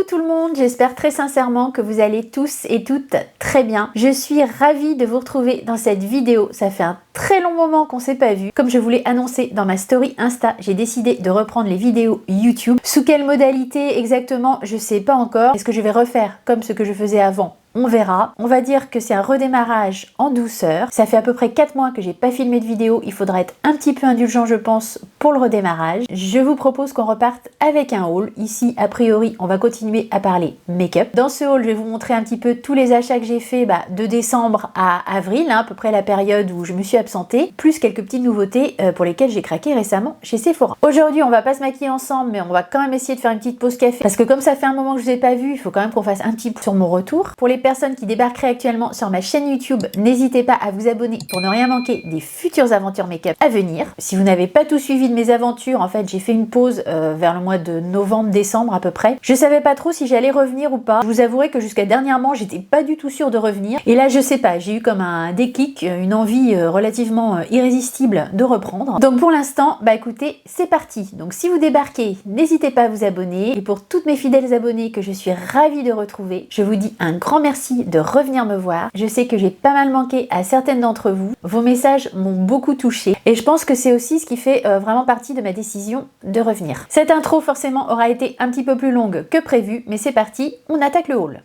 Coucou tout le monde, j'espère très sincèrement que vous allez tous et toutes très bien. Je suis ravie de vous retrouver dans cette vidéo, ça fait un très long moment qu'on s'est pas vu. Comme je vous l'ai annoncé dans ma story Insta, j'ai décidé de reprendre les vidéos YouTube. Sous quelle modalité exactement, je sais pas encore. Est-ce que je vais refaire comme ce que je faisais avant? On verra. On va dire que c'est un redémarrage en douceur. Ça fait à peu près 4 mois que j'ai pas filmé de vidéo. Il faudra être un petit peu indulgent, je pense, pour le redémarrage. Je vous propose qu'on reparte avec un haul. Ici, a priori, on va continuer à parler make-up. Dans ce haul, je vais vous montrer un petit peu tous les achats que j'ai fait de décembre à avril, à peu près la période où je me suis absentée, plus quelques petites nouveautés pour lesquelles j'ai craqué récemment chez Sephora. Aujourd'hui, on va pas se maquiller ensemble, mais on va quand même essayer de faire une petite pause café. Parce que comme ça fait un moment que je vous ai pas vu, il faut quand même qu'on fasse un petit peu sur mon retour. Pour les personnes qui débarqueraient actuellement sur ma chaîne YouTube, n'hésitez pas à vous abonner pour ne rien manquer des futures aventures make-up à venir. Si vous n'avez pas tout suivi de mes aventures, en fait j'ai fait une pause vers le mois de novembre-décembre à peu près. Je savais pas trop si j'allais revenir ou pas. Je vous avouerai que jusqu'à dernièrement j'étais pas du tout sûre de revenir. Et là je sais pas, j'ai eu comme un déclic, une envie relativement irrésistible de reprendre. Donc pour l'instant, écoutez, c'est parti. Donc si vous débarquez, n'hésitez pas à vous abonner. Et pour toutes mes fidèles abonnés que je suis ravie de retrouver, je vous dis un grand merci de revenir me voir. Je sais que j'ai pas mal manqué à certaines d'entre vous. Vos messages m'ont beaucoup touchée et je pense que c'est aussi ce qui fait vraiment partie de ma décision de revenir. Cette intro forcément aura été un petit peu plus longue que prévu, mais c'est parti, on attaque le haul.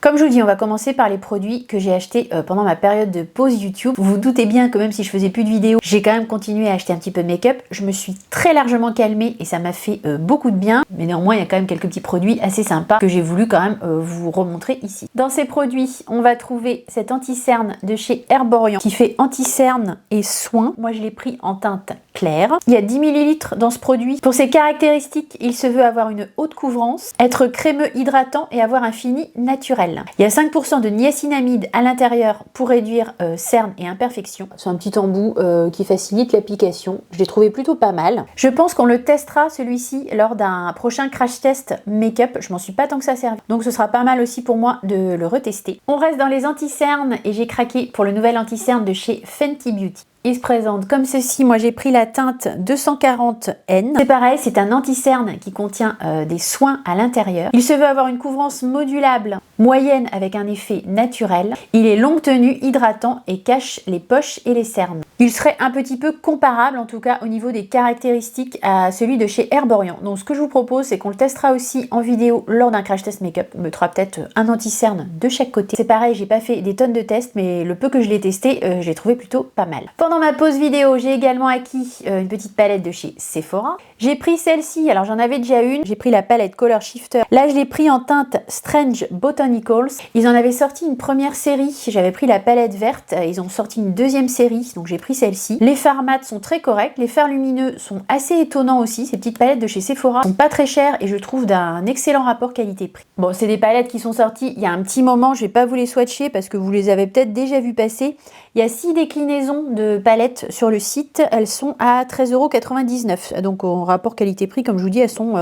Comme je vous dis, on va commencer par les produits que j'ai achetés pendant ma période de pause YouTube. Vous vous doutez bien que même si je faisais plus de vidéos, j'ai quand même continué à acheter un petit peu de make-up. Je me suis très largement calmée et ça m'a fait beaucoup de bien. Mais néanmoins, il y a quand même quelques petits produits assez sympas que j'ai voulu quand même vous remontrer ici. Dans ces produits, on va trouver cet anti-cerne de chez Herborian qui fait anti-cerne et soin. Moi, je l'ai pris en teinte claire. Il y a 10 ml dans ce produit. Pour ses caractéristiques, il se veut avoir une haute couvrance, être crémeux hydratant et avoir un fini naturel. Il y a 5% de niacinamide à l'intérieur pour réduire cernes et imperfections. C'est un petit embout qui facilite l'application. Je l'ai trouvé plutôt pas mal. Je pense qu'on le testera celui-ci lors d'un prochain crash test make-up. Je m'en suis pas tant que ça servi. Donc ce sera pas mal aussi pour moi de le retester. On reste dans les anti-cernes et j'ai craqué pour le nouvel anti-cerne de chez Fenty Beauty. Il se présente comme ceci. Moi j'ai pris la teinte 240N. C'est pareil, c'est un anti-cerne qui contient des soins à l'intérieur. Il se veut avoir une couvrance modulable moyenne avec un effet naturel. Il est longue tenue, hydratant et cache les poches et les cernes. Il serait un petit peu comparable en tout cas au niveau des caractéristiques à celui de chez Herborian. Donc ce que je vous propose, c'est qu'on le testera aussi en vidéo lors d'un crash test make-up. On mettra peut-être un anti-cerne de chaque côté. C'est pareil, j'ai pas fait des tonnes de tests, mais le peu que je l'ai testé, je l'ai trouvé plutôt pas mal. Pendant ma pause vidéo, j'ai également acquis une petite palette de chez Sephora. J'ai pris celle-ci, alors j'en avais déjà une. J'ai pris la palette Color Shifter. Là, je l'ai pris en teinte Strange Botanicals. Ils en avaient sorti une première série. J'avais pris la palette verte. Ils ont sorti une deuxième série, donc j'ai pris celle-ci. Les fards mat sont très corrects. Les fards lumineux sont assez étonnants aussi. Ces petites palettes de chez Sephora sont pas très chères et je trouve d'un excellent rapport qualité-prix. Bon, c'est des palettes qui sont sorties il y a un petit moment. Je vais pas vous les swatcher parce que vous les avez peut-être déjà vu passer. Il y a 6 déclinaisons de palettes sur le site. Elles sont à 13,99 €. Donc en rapport qualité-prix, comme je vous dis, elles sont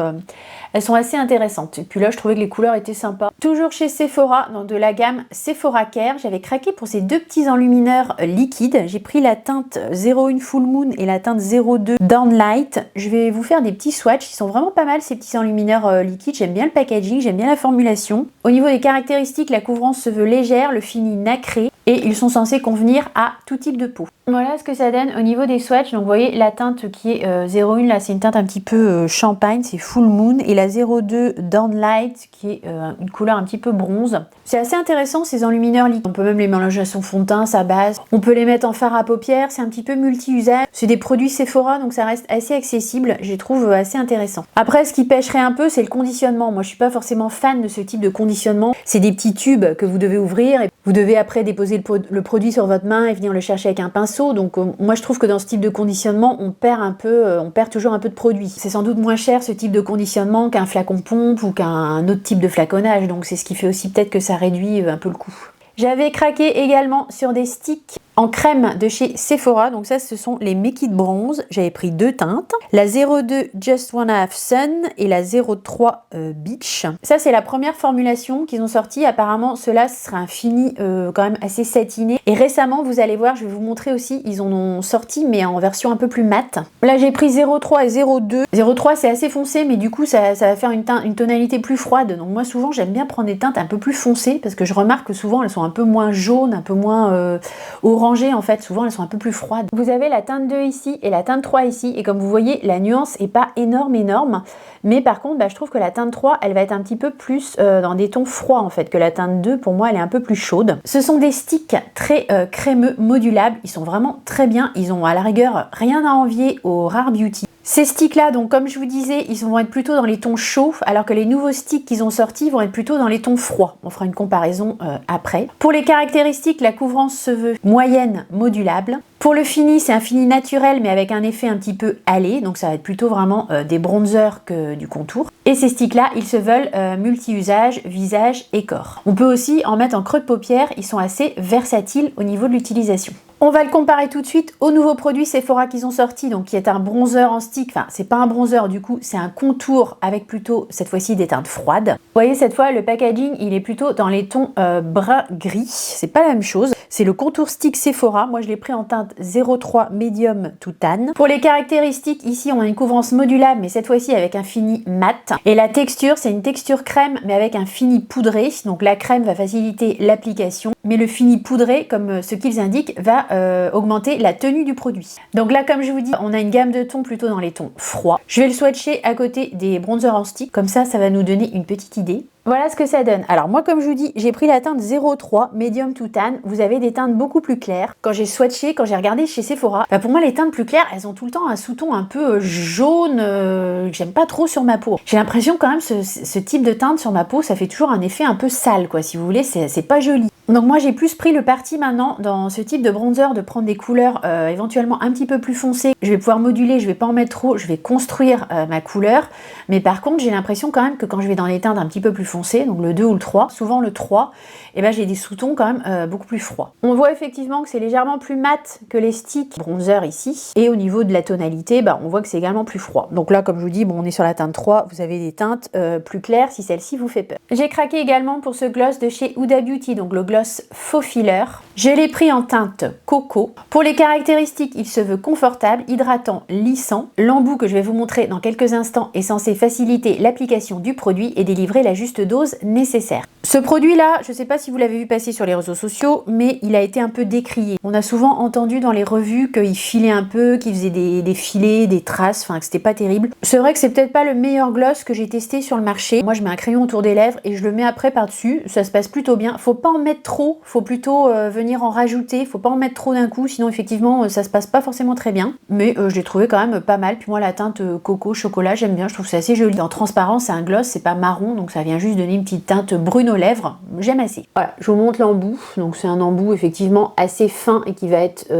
assez intéressantes. Et puis là, je trouvais que les couleurs étaient sympas. Toujours chez Sephora, dans de la gamme Sephora Care, j'avais craqué pour ces deux petits enlumineurs liquides. J'ai pris la teinte 01 Full Moon et la teinte 02 Downlight. Je vais vous faire des petits swatchs. Ils sont vraiment pas mal ces petits enlumineurs liquides. J'aime bien le packaging, j'aime bien la formulation. Au niveau des caractéristiques, la couvrance se veut légère, le fini nacré. Et ils sont censés convenir à tout type de peau. Voilà ce que ça donne au niveau des swatchs. Donc vous voyez la teinte qui est 01, là c'est une teinte un petit peu champagne, c'est Full Moon. Et la 02 Downlight qui est une couleur un petit peu bronze. C'est assez intéressant ces enlumineurs liquides. On peut même les mélanger à son fond de teint, sa base. On peut les mettre en fard à paupières, c'est un petit peu multi-usage. C'est des produits Sephora donc ça reste assez accessible. Je les trouve assez intéressants. Après ce qui pêcherait un peu c'est le conditionnement. Moi je suis pas forcément fan de ce type de conditionnement. C'est des petits tubes que vous devez ouvrir et vous devez après déposer le produit sur votre main et venir le chercher avec un pinceau. Donc moi je trouve que dans ce type de conditionnement on perd toujours un peu de produit. C'est sans doute moins cher ce type de conditionnement qu'un flacon pompe ou qu'un autre type de flaconnage. Donc c'est ce qui fait aussi peut-être que ça réduit un peu le coût. J'avais craqué également sur des sticks en crème de chez Sephora. Donc ça, ce sont les Make It Bronze. J'avais pris 2 teintes. La 02 Just Wanna Have Sun et la 03 Beach. Ça, c'est la première formulation qu'ils ont sortie. Apparemment, cela sera un fini quand même assez satiné. Et récemment, vous allez voir, je vais vous montrer aussi, ils en ont sorti, mais en version un peu plus mate. Là, j'ai pris 03 et 02. 03, c'est assez foncé, mais du coup, ça va faire une tonalité plus froide. Donc moi, souvent, j'aime bien prendre des teintes un peu plus foncées, parce que je remarque que souvent, elles sont un peu moins jaunes, un peu moins orangées, en fait. Souvent, elles sont un peu plus froides. Vous avez la teinte 2 ici et la teinte 3 ici. Et comme vous voyez, la nuance est pas énorme. Mais par contre, je trouve que la teinte 3, elle va être un petit peu plus dans des tons froids, en fait, que la teinte 2, pour moi, elle est un peu plus chaude. Ce sont des sticks très crémeux, modulables. Ils sont vraiment très bien. Ils ont à la rigueur rien à envier au Rare Beauty. Ces sticks-là, donc comme je vous disais, ils vont être plutôt dans les tons chauds, alors que les nouveaux sticks qu'ils ont sortis vont être plutôt dans les tons froids. On fera une comparaison après. Pour les caractéristiques, la couvrance se veut moyenne, modulable. Pour le fini, c'est un fini naturel, mais avec un effet un petit peu hâlé, donc ça va être plutôt vraiment des bronzers que du contour. Et ces sticks-là, ils se veulent multi-usage, visage et corps. On peut aussi en mettre en creux de paupière, ils sont assez versatiles au niveau de l'utilisation. On va le comparer tout de suite au nouveau produit Sephora qu'ils ont sorti, donc qui est un bronzer en stick. Enfin, c'est pas un bronzer du coup, c'est un contour avec plutôt cette fois-ci des teintes froides. Vous voyez, cette fois, le packaging, il est plutôt dans les tons brun gris. C'est pas la même chose. C'est le contour stick Sephora. Moi, je l'ai pris en teinte 03 Medium to Tan. Pour les caractéristiques, ici, on a une couvrance modulable, mais cette fois-ci avec un fini mat. Et la texture, c'est une texture crème, mais avec un fini poudré. Donc la crème va faciliter l'application, mais le fini poudré, comme ce qu'ils indiquent, va augmenter la tenue du produit. Donc là, comme je vous dis, on a une gamme de tons plutôt dans les tons froids. Je vais le swatcher à côté des bronzers en stick, comme ça va nous donner une petite idée. Voilà ce que ça donne. Alors moi, comme je vous dis, j'ai pris la teinte 03 Medium to Tan. Vous avez des teintes beaucoup plus claires. Quand j'ai swatché, quand j'ai regardé chez Sephora, pour moi, les teintes plus claires, elles ont tout le temps un sous-ton un peu jaune que j'aime pas trop sur ma peau. J'ai l'impression quand même ce type de teinte sur ma peau, ça fait toujours un effet un peu sale, quoi. Si vous voulez, c'est pas joli. Donc moi, j'ai plus pris le parti maintenant dans ce type de bronzer de prendre des couleurs éventuellement un petit peu plus foncées. Je vais pouvoir moduler, je vais pas en mettre trop, je vais construire ma couleur. Mais par contre, j'ai l'impression quand même que quand je vais dans les teintes un petit peu plus foncées, donc le 2 ou le 3, souvent le 3, j'ai des sous-tons quand même beaucoup plus froids. On voit effectivement que c'est légèrement plus mat que les sticks bronzer ici. Et au niveau de la tonalité, on voit que c'est également plus froid. Donc là, comme je vous dis, on est sur la teinte 3, vous avez des teintes plus claires si celle-ci vous fait peur. J'ai craqué également pour ce gloss de chez Huda Beauty, donc le gloss Faux Filler. Je l'ai pris en teinte coco. Pour les caractéristiques, il se veut confortable, hydratant, lissant. L'embout que je vais vous montrer dans quelques instants est censé faciliter l'application du produit et délivrer la juste dose nécessaire. Ce produit-là, je ne sais pas si vous l'avez vu passer sur les réseaux sociaux, mais il a été un peu décrié. On a souvent entendu dans les revues qu'il filait un peu, qu'il faisait des filets, des traces, enfin que c'était pas terrible. C'est vrai que c'est peut-être pas le meilleur gloss que j'ai testé sur le marché. Moi, je mets un crayon autour des lèvres et je le mets après par-dessus. Ça se passe plutôt bien. Faut pas en mettre trop, faut plutôt venir en rajouter. Faut pas en mettre trop d'un coup, sinon effectivement, ça se passe pas forcément très bien. Mais je l'ai trouvé quand même pas mal. Puis moi, la teinte coco, chocolat, j'aime bien. Je trouve que c'est assez joli. En transparence, c'est un gloss, c'est pas marron, donc ça vient juste donner une petite teinte brune aux lèvres. J'aime assez. Voilà, je vous montre l'embout. Donc c'est un embout effectivement assez fin et qui va être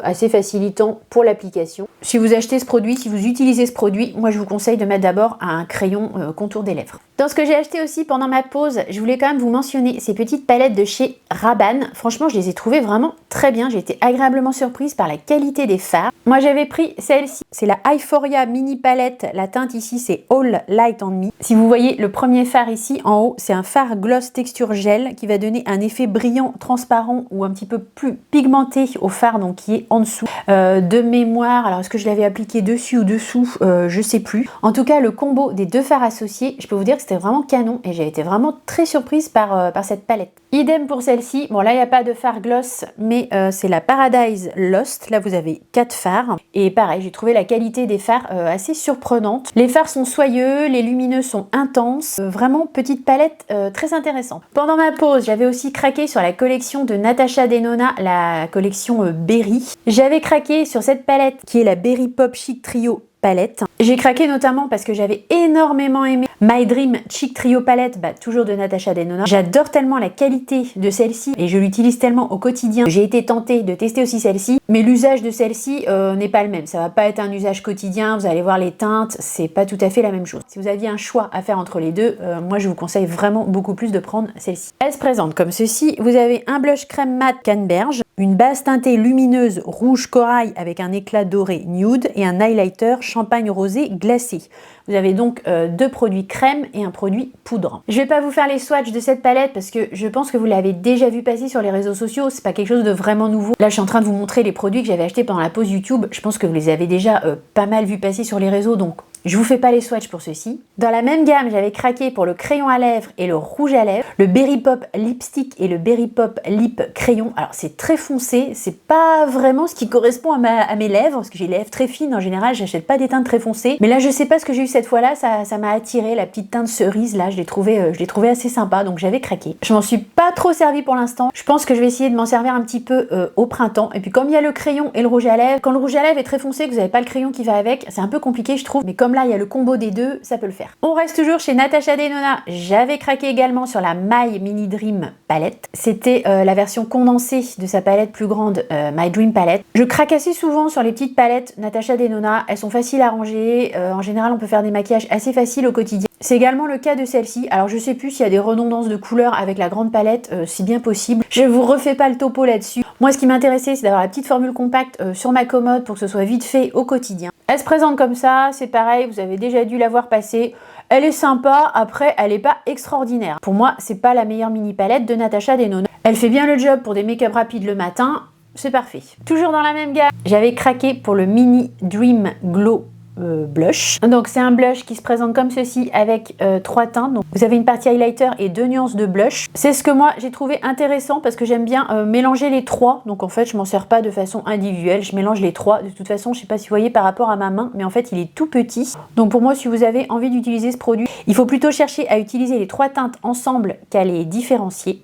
assez facilitant pour l'application. Si vous achetez ce produit, si vous utilisez ce produit, moi je vous conseille de mettre d'abord un crayon contour des lèvres. Dans ce que j'ai acheté aussi pendant ma pause, je voulais quand même vous mentionner ces petites palettes de chez Rabanne. Franchement, je les ai trouvées vraiment très bien. J'ai été agréablement surprise par la qualité des fards. Moi, j'avais pris celle-ci. C'est la Euphoria Mini Palette. La teinte ici, c'est All Light on Me. Si vous voyez le premier fard ici, en haut, c'est un fard gloss texture gel qui va donner un effet brillant, transparent ou un petit peu plus pigmenté au fard, donc qui est en dessous. De mémoire, alors est-ce que je l'avais appliqué dessus ou dessous, je sais plus. En tout cas, le combo des deux fards associés, je peux vous dire que c'était vraiment canon et j'ai été vraiment très surprise par cette palette. Idem pour celle-ci. Bon, là, il n'y a pas de fard gloss, mais c'est la Paradise Lost. Là, vous avez 4 fards. Et pareil, j'ai trouvé la qualité des fards assez surprenante. Les fards sont soyeux, les lumineux sont intenses. Vraiment, petite palette très intéressante. Pendant ma pause, j'avais aussi craqué sur la collection de Natasha Denona, la collection Berry. J'avais craqué sur cette palette qui est la Berry Pop Chic Trio palette. J'ai craqué notamment parce que j'avais énormément aimé My Dream Cheek Trio Palette, toujours de Natasha Denona. J'adore tellement la qualité de celle-ci et je l'utilise tellement au quotidien. J'ai été tentée de tester aussi celle-ci, mais l'usage de celle-ci n'est pas le même. Ça va pas être un usage quotidien, vous allez voir les teintes, c'est pas tout à fait la même chose. Si vous aviez un choix à faire entre les deux, moi je vous conseille vraiment beaucoup plus de prendre celle-ci. Elle se présente comme ceci. Vous avez un blush crème mat canneberge, une base teintée lumineuse rouge corail avec un éclat doré nude et un highlighter champagne rosé glacé. Vous avez donc deux produits crème et un produit poudre. Je vais pas vous faire les swatchs de cette palette parce que je pense que vous l'avez déjà vu passer sur les réseaux sociaux, c'est pas quelque chose de vraiment nouveau. Là je suis en train de vous montrer les produits que j'avais achetés pendant la pause YouTube, je pense que vous les avez déjà pas mal vu passer sur les réseaux, donc je vous fais pas les swatchs pour ceux-ci. Dans la même gamme, j'avais craqué pour le crayon à lèvres et le rouge à lèvres, le Berry Pop Lipstick et le Berry Pop Lip Crayon. Alors c'est très foncé, c'est pas vraiment ce qui correspond à mes lèvres, parce que j'ai les lèvres très fines en général, j'achète pas des teintes très foncées. Mais là je sais pas ce que j'ai eu cette fois-là, ça m'a attiré, la petite teinte cerise là, je l'ai trouvé assez sympa, donc j'avais craqué. Je m'en suis pas trop servi pour l'instant, je pense que je vais essayer de m'en servir un petit peu au printemps. Et puis comme il y a le crayon et le rouge à lèvres, quand le rouge à lèvres est très foncé, que vous n'avez pas le crayon qui va avec, c'est un peu compliqué je trouve, mais comme là il y a le combo des deux, ça peut le faire. On reste toujours chez Natasha Denona, j'avais craqué également sur la My Mini Dream palette. C'était la version condensée de sa palette plus grande, My Dream palette. Je craque assez souvent sur les petites palettes Natasha Denona, elles sont faciles à ranger, en général on peut faire des maquillages assez faciles au quotidien. C'est également le cas de celle-ci, alors je sais plus s'il y a des redondances de couleurs avec la grande palette, c'est bien possible. Je vous refais pas le topo là-dessus. Moi ce qui m'intéressait c'est d'avoir la petite formule compacte sur ma commode pour que ce soit vite fait au quotidien. Elle se présente comme ça, c'est pareil, vous avez déjà dû la voir passer. Elle est sympa, après elle est pas extraordinaire. Pour moi, c'est pas la meilleure mini palette de Natasha Denona. Elle fait bien le job pour des make-up rapides le matin, c'est parfait. Toujours dans la même gamme, j'avais craqué pour le Mini Dream Glow blush. Donc c'est un blush qui se présente comme ceci avec trois teintes. Donc vous avez une partie highlighter et 2 nuances de blush. C'est ce que moi j'ai trouvé intéressant parce que j'aime bien mélanger les trois. Donc en fait je m'en sers pas de façon individuelle, je mélange les trois. De toute façon je sais pas si vous voyez par rapport à ma main, mais en fait il est tout petit. Donc pour moi si vous avez envie d'utiliser ce produit, il faut plutôt chercher à utiliser les trois teintes ensemble qu'à les différencier.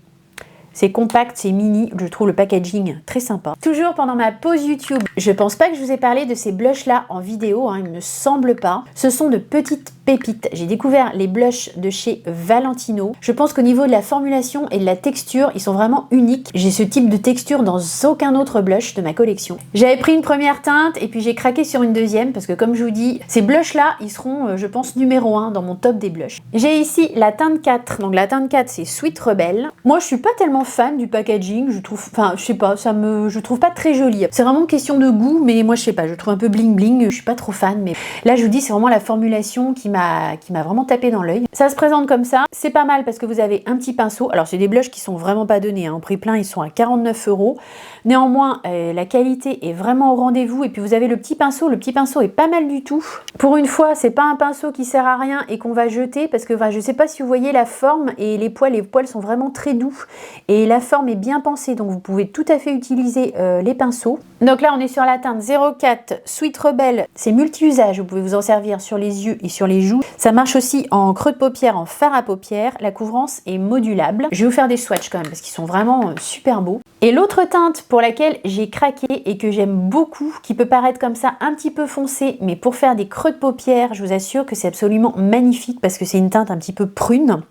C'est compact, c'est mini, je trouve le packaging très sympa. Toujours pendant ma pause YouTube, je pense pas que je vous ai parlé de ces blushs là en vidéo, il me semble pas. Ce sont de petites pépites. J'ai découvert les blushs de chez Valentino. Je pense qu'au niveau de la formulation et de la texture, ils sont vraiment uniques. J'ai ce type de texture dans aucun autre blush de ma collection. J'avais pris une première teinte et puis j'ai craqué sur une deuxième parce que comme je vous dis, ces blushs là, ils seront je pense numéro 1 dans mon top des blushs. J'ai ici la teinte 4. Donc la teinte 4 c'est Sweet Rebel. Moi je suis pas tellement fan du packaging, je trouve, enfin je sais pas, je trouve pas très joli. C'est vraiment une question de goût, mais moi je sais pas, je trouve un peu bling bling, je suis pas trop fan, mais là je vous dis c'est vraiment la formulation qui m'a vraiment tapé dans l'œil. Ça se présente comme ça, c'est pas mal parce que vous avez un petit pinceau, alors c'est des blushs qui sont vraiment pas donnés, en prix plein ils sont à 49 €. Néanmoins la qualité est vraiment au rendez-vous et puis vous avez le petit pinceau est pas mal du tout. Pour une fois c'est pas un pinceau qui sert à rien et qu'on va jeter parce que je sais pas si vous voyez la forme et les poils sont vraiment très doux et la forme est bien pensée, donc vous pouvez tout à fait utiliser les pinceaux. Donc là on est sur la teinte 04 Sweet Rebel, c'est multi-usage, vous pouvez vous en servir sur les yeux et sur les joues. Ça marche aussi en creux de paupière, en fard à paupières, la couvrance est modulable. Je vais vous faire des swatchs quand même parce qu'ils sont vraiment super beaux. Et l'autre teinte pour laquelle j'ai craqué et que j'aime beaucoup, qui peut paraître comme ça un petit peu foncé, mais pour faire des creux de paupières, je vous assure que c'est absolument magnifique parce que c'est une teinte un petit peu prune.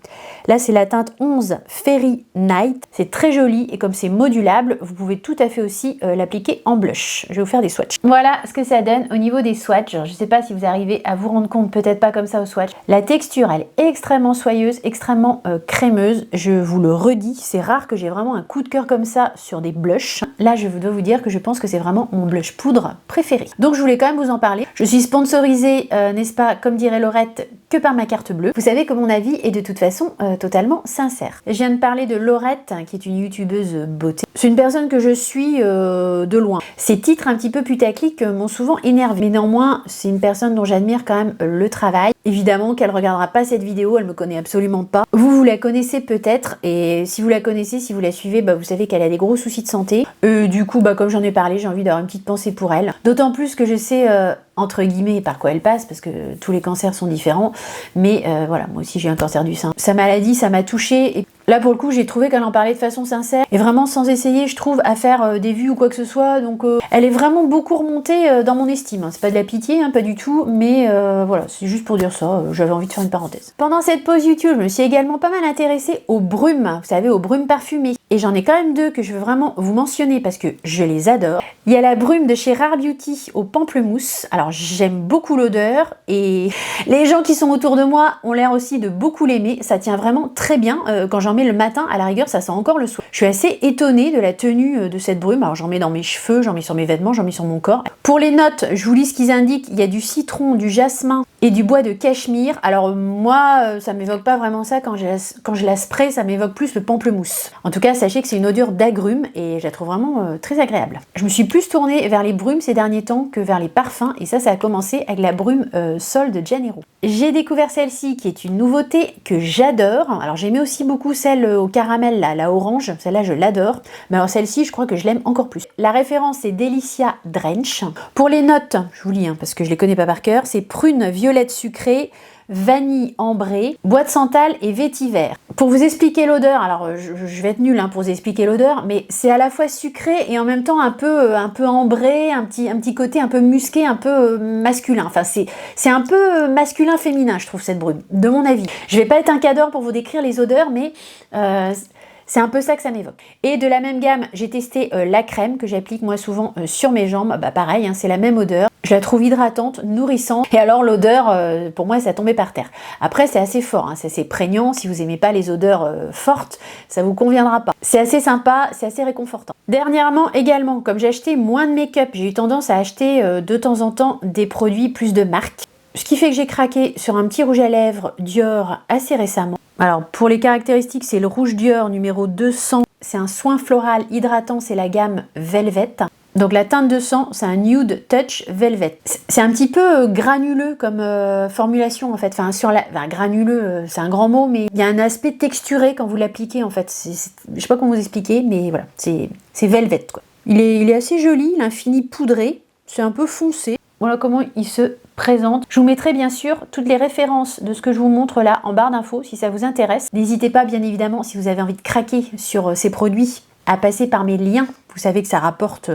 Là c'est la teinte 11 Fairy Night, c'est très joli et comme c'est modulable, vous pouvez tout à fait aussi l'appliquer en blush. Je vais vous faire des swatchs. Voilà ce que ça donne au niveau des swatchs. Je ne sais pas si vous arrivez à vous rendre compte, peut-être pas comme ça au swatch. La texture elle est extrêmement soyeuse, extrêmement crémeuse. Je vous le redis, c'est rare que j'ai vraiment un coup de cœur comme ça sur des blushs. Là je dois vous dire que je pense que c'est vraiment mon blush poudre préféré. Donc je voulais quand même vous en parler. Je suis sponsorisée, n'est-ce pas, comme dirait Laurette, que par ma carte bleue. Vous savez que mon avis est de toute façon totalement sincère. Je viens de parler de Laurette, qui est une youtubeuse beauté. C'est une personne que je suis de loin. Ses titres un petit peu putaclic m'ont souvent énervé. Mais néanmoins, c'est une personne dont j'admire quand même le travail. Évidemment qu'elle regardera pas cette vidéo, elle me connaît absolument pas. Vous la connaissez peut-être, et si vous la connaissez, si vous la suivez, vous savez qu'elle a des gros soucis de santé. Du coup, comme j'en ai parlé, j'ai envie d'avoir une petite pensée pour elle. D'autant plus que je sais entre guillemets par quoi elle passe, parce que tous les cancers sont différents, mais voilà, moi aussi j'ai un cancer du sein. Sa maladie, ça m'a touchée, et Là pour le coup j'ai trouvé qu'elle en parlait de façon sincère et vraiment sans essayer je trouve à faire des vues ou quoi que ce soit, donc elle est vraiment beaucoup remontée dans mon estime. C'est pas de la pitié, hein, pas du tout, mais voilà, c'est juste pour dire ça, j'avais envie de faire une parenthèse. Pendant cette pause YouTube, je me suis également pas mal intéressée aux brumes, vous savez, aux brumes parfumées. Et j'en ai quand même deux que je veux vraiment vous mentionner parce que je les adore. Il y a la brume de chez Rare Beauty au pamplemousse. Alors j'aime beaucoup l'odeur et les gens qui sont autour de moi ont l'air aussi de beaucoup l'aimer. Ça tient vraiment très bien. Quand j'en mets le matin, à la rigueur, ça sent encore le soir. Je suis assez étonnée de la tenue de cette brume. Alors j'en mets dans mes cheveux, j'en mets sur mes vêtements, j'en mets sur mon corps. Pour les notes, je vous lis ce qu'ils indiquent. Il y a du citron, du jasmin et du bois de cachemire. Alors moi, ça m'évoque pas vraiment ça quand je la spray, ça m'évoque plus le pamplemousse. En tout cas, sachez que c'est une odeur d'agrumes et je la trouve vraiment très agréable. Je me suis plus tournée vers les brumes ces derniers temps que vers les parfums et ça a commencé avec la brume Sol de Janeiro. J'ai découvert celle-ci qui est une nouveauté que j'adore. Alors j'aimais aussi beaucoup celle au caramel, là, la orange, celle-là je l'adore. Mais alors celle-ci, je crois que je l'aime encore plus. La référence c'est Delicia Drench. Pour les notes, je vous lis parce que je les connais pas par cœur, c'est prune violette sucrée, vanille ambrée, bois de santal et vétiver. Pour vous expliquer l'odeur, alors je vais être nulle pour vous expliquer l'odeur, mais c'est à la fois sucré et en même temps un peu ambré, un petit côté un peu musqué, un peu masculin. Enfin c'est un peu masculin-féminin, je trouve, cette brume, de mon avis. Je vais pas être un cadre pour vous décrire les odeurs, mais c'est un peu ça que ça m'évoque. Et de la même gamme, j'ai testé la crème que j'applique moi souvent sur mes jambes. Bah pareil, c'est la même odeur. Je la trouve hydratante, nourrissante. Et alors l'odeur, pour moi, ça tombait par terre. Après, c'est assez fort, c'est assez prégnant. Si vous n'aimez pas les odeurs fortes, ça vous conviendra pas. C'est assez sympa, c'est assez réconfortant. Dernièrement également, comme j'ai acheté moins de make-up, j'ai eu tendance à acheter de temps en temps des produits plus de marque. Ce qui fait que j'ai craqué sur un petit rouge à lèvres Dior assez récemment. Alors pour les caractéristiques, c'est le rouge Dior numéro 200. C'est un soin floral hydratant, c'est la gamme Velvet. Donc la teinte de sang, c'est un Nude Touch Velvet. C'est un petit peu granuleux comme formulation en fait. Granuleux, c'est un grand mot, mais il y a un aspect texturé quand vous l'appliquez en fait. Je sais pas comment vous expliquer, mais voilà, c'est Velvet quoi. Il est assez joli, il a un fini poudré, c'est un peu foncé. Voilà comment il se présente. Je vous mettrai bien sûr toutes les références de ce que je vous montre là en barre d'infos si ça vous intéresse. N'hésitez pas bien évidemment si vous avez envie de craquer sur ces produits à passer par mes liens. Vous savez que ça rapporte...